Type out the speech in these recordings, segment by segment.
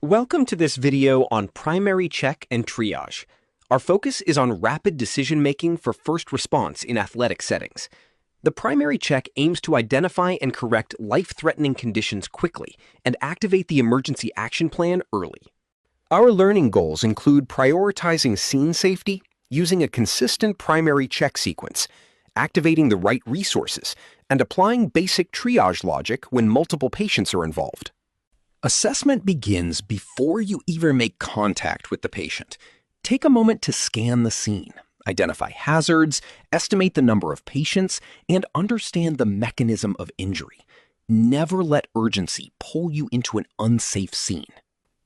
Welcome to this video on primary check and triage. Our focus is on rapid decision-making for first response in athletic settings. The primary check aims to identify and correct life-threatening conditions quickly and activate the emergency action plan early. Our learning goals include prioritizing scene safety, using a consistent primary check sequence, activating the right resources, and applying basic triage logic when multiple patients are involved. Assessment begins before you even make contact with the patient. Take a moment to scan the scene, identify hazards, estimate the number of patients, and understand the mechanism of injury. Never let urgency pull you into an unsafe scene.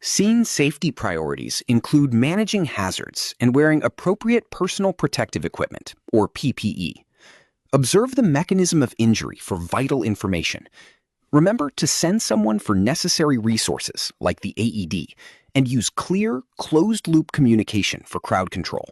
Scene safety priorities include managing hazards and wearing appropriate personal protective equipment, or PPE. Observe the mechanism of injury for vital information. Remember to send someone for necessary resources, like the AED, and use clear, closed-loop communication for crowd control.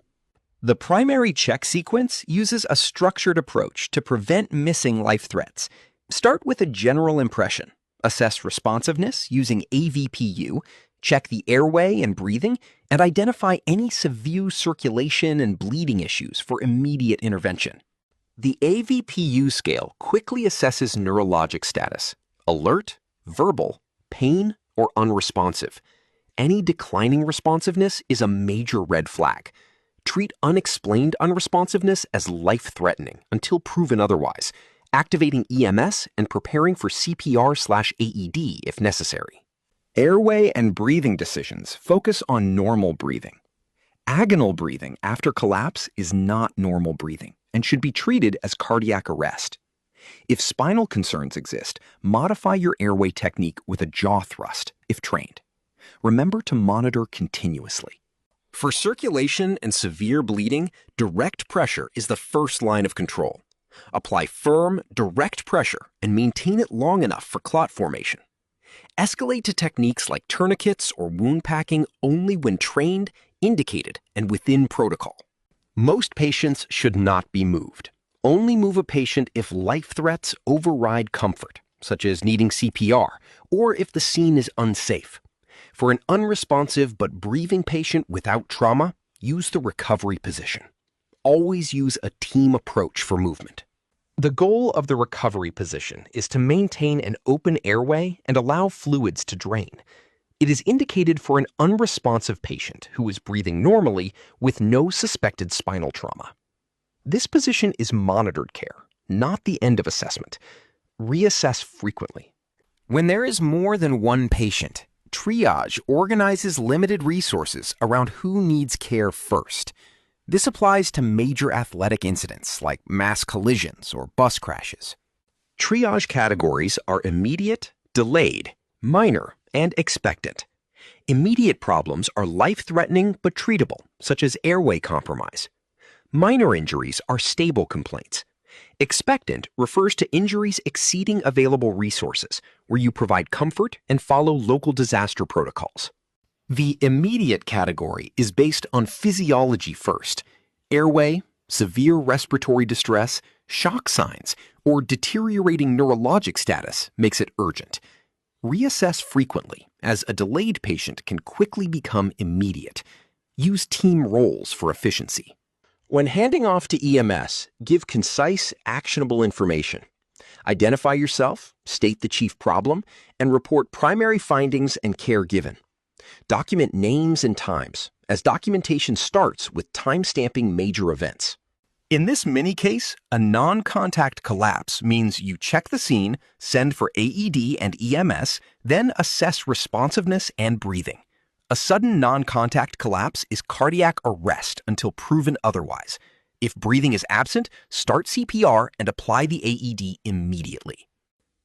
The primary check sequence uses a structured approach to prevent missing life threats. Start with a general impression, assess responsiveness using AVPU, check the airway and breathing, and identify any severe circulation and bleeding issues for immediate intervention. The AVPU scale quickly assesses neurologic status: alert, verbal, pain, or unresponsive. Any declining responsiveness is a major red flag. Treat unexplained unresponsiveness as life-threatening until proven otherwise, activating EMS and preparing for CPR/AED if necessary. Airway and breathing decisions focus on normal breathing. Agonal breathing after collapse is not normal breathing and should be treated as cardiac arrest. If spinal concerns exist, modify your airway technique with a jaw thrust, if trained. Remember to monitor continuously. For circulation and severe bleeding, direct pressure is the first line of control. Apply firm, direct pressure and maintain it long enough for clot formation. Escalate to techniques like tourniquets or wound packing only when trained, indicated, and within protocol. Most patients should not be moved. Only move a patient if life threats override comfort, such as needing CPR, or if the scene is unsafe. For an unresponsive but breathing patient without trauma, use the recovery position. Always use a team approach for movement. The goal of the recovery position is to maintain an open airway and allow fluids to drain. It is indicated for an unresponsive patient who is breathing normally with no suspected spinal trauma. This position is monitored care, not the end of assessment. Reassess frequently. When there is more than one patient, triage organizes limited resources around who needs care first. This applies to major athletic incidents like mass collisions or bus crashes. Triage categories are immediate, delayed, minor, and expectant. Immediate problems are life-threatening but treatable, such as airway compromise. Minor injuries are stable complaints. Expectant refers to injuries exceeding available resources, where you provide comfort and follow local disaster protocols. The immediate category is based on physiology first. Airway, severe respiratory distress, shock signs, or deteriorating neurologic status makes it urgent. Reassess frequently, as a delayed patient can quickly become immediate. Use team roles for efficiency. When handing off to EMS, give concise, actionable information. Identify yourself, state the chief problem, and report primary findings and care given. Document names and times, as documentation starts with time-stamping major events. In this mini case, a non-contact collapse means you check the scene, send for AED and EMS, then assess responsiveness and breathing. A sudden non-contact collapse is cardiac arrest until proven otherwise. If breathing is absent, start CPR and apply the AED immediately.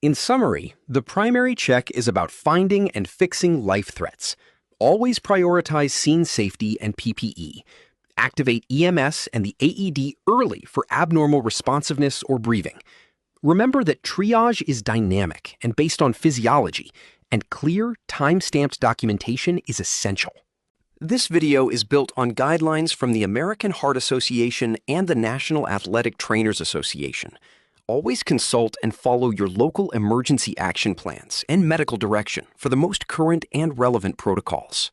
In summary, the primary check is about finding and fixing life threats. Always prioritize scene safety and PPE. Activate EMS and the AED early for abnormal responsiveness or breathing. Remember that triage is dynamic and based on physiology, and clear, time-stamped documentation is essential. This video is built on guidelines from the American Heart Association and the National Athletic Trainers Association. Always consult and follow your local emergency action plans and medical direction for the most current and relevant protocols.